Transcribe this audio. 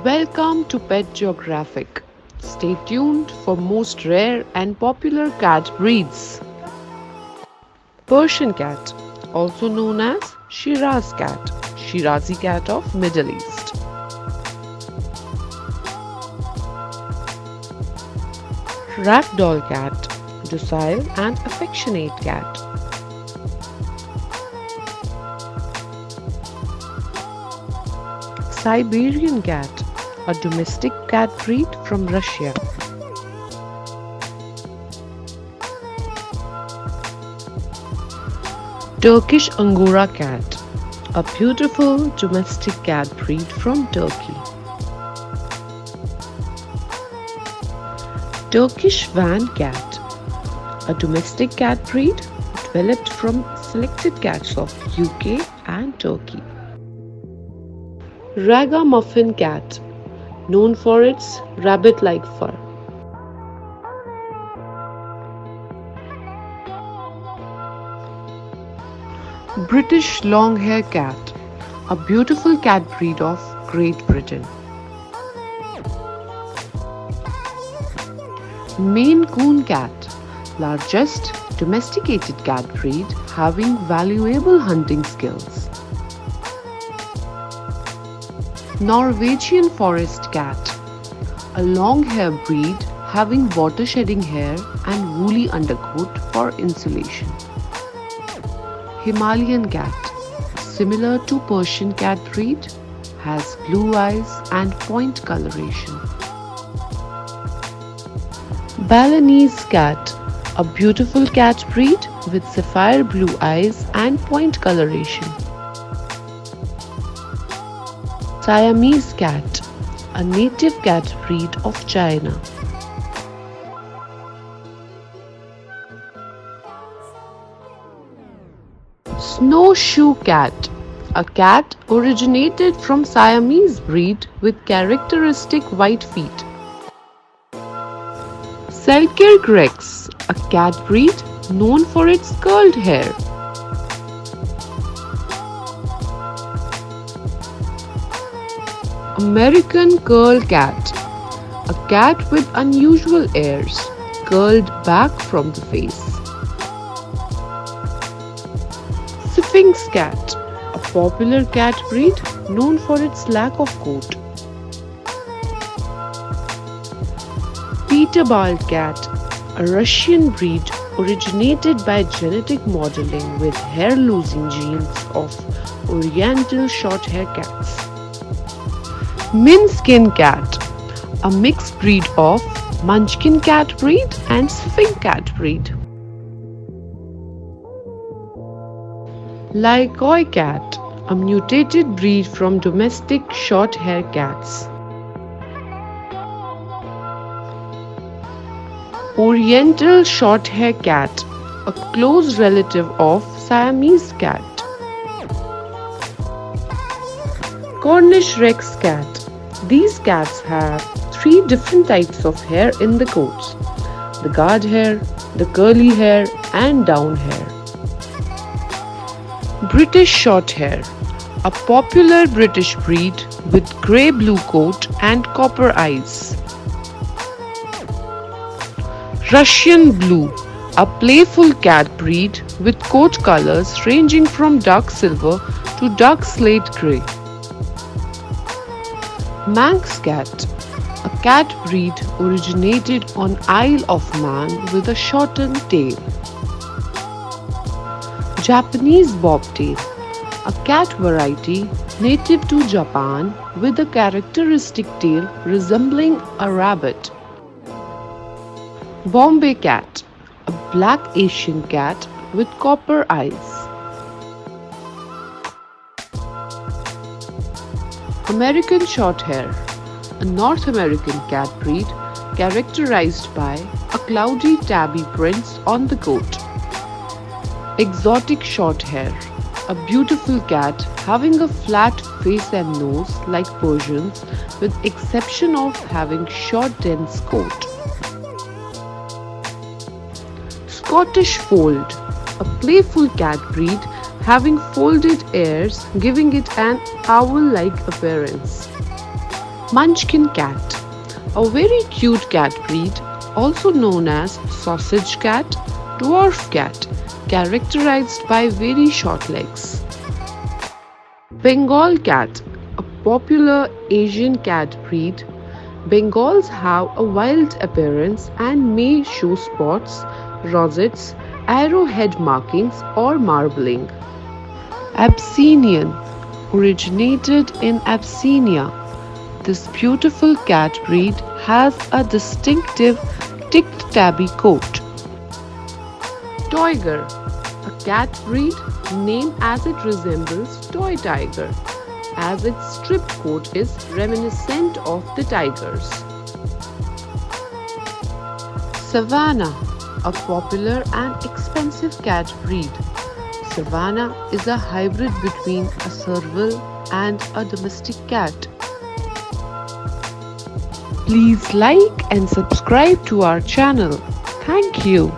Welcome to Pet Geographic. Stay tuned for most rare and popular cat breeds. Persian cat, also known as Shiraz cat, Shirazi cat of Middle East. Ragdoll cat, docile and affectionate cat. Siberian cat, a domestic cat breed from Russia. Turkish Angora cat, a beautiful domestic cat breed from Turkey. Turkish Van cat, a domestic cat breed developed from selected cats of UK and Turkey. Ragamuffin cat, known for its rabbit-like fur. British Longhair cat, a beautiful cat breed of Great Britain. Maine Coon cat, largest domesticated cat breed having valuable hunting skills. Norwegian Forest cat, a long hair breed having water shedding hair and woolly undercoat for insulation. Himalayan cat, similar to Persian cat breed, has blue eyes and point coloration. Balinese cat, a beautiful cat breed with sapphire blue eyes and point coloration. Siamese cat, a native cat breed of China. Snowshoe cat, a cat originated from Siamese breed with characteristic white feet. Selkirk Rex, a cat breed known for its curled hair. American Curl cat, a cat with unusual airs, curled back from the face. Sphinx cat, a popular cat breed known for its lack of coat. Peterbald cat, a Russian breed originated by genetic modeling with hair-losing genes of Oriental short-hair cats. Minskin cat, a mixed breed of Munchkin cat breed and Sphinx cat breed. Lykoi cat, a mutated breed from domestic short-hair cats. Oriental short-hair cat, a close relative of Siamese cat. Cornish Rex cat. These cats have three different types of hair in the coats: the guard hair, the curly hair, and down hair. British Shorthair, a popular British breed with grey-blue coat and copper eyes. Russian Blue, a playful cat breed with coat colors ranging from dark silver to dark slate grey. Manx cat, a cat breed originated on Isle of Man with a shortened tail. Japanese Bobtail, a cat variety native to Japan with a characteristic tail resembling a rabbit. Bombay cat, a black Asian cat with copper eyes. American Shorthair, a North American cat breed characterized by a cloudy tabby prints on the coat. Exotic Shorthair, a beautiful cat having a flat face and nose like Persians with exception of having short dense coat. Scottish Fold, a playful cat breed having folded ears giving it an owl-like appearance. Munchkin cat, a very cute cat breed, also known as sausage cat, dwarf cat, characterized by very short legs. Bengal cat, a popular Asian cat breed. Bengals have a wild appearance and may show spots, rosettes, arrowhead markings, or marbling. Abyssinian originated in Abyssinia. This beautiful cat breed has a distinctive ticked tabby coat. Toiger, a cat breed named as it resembles toy tiger, as its striped coat is reminiscent of the tiger's. Savannah, a popular and expensive cat breed. Savannah is a hybrid between a serval and a domestic cat. Please like and subscribe to our channel. Thank you.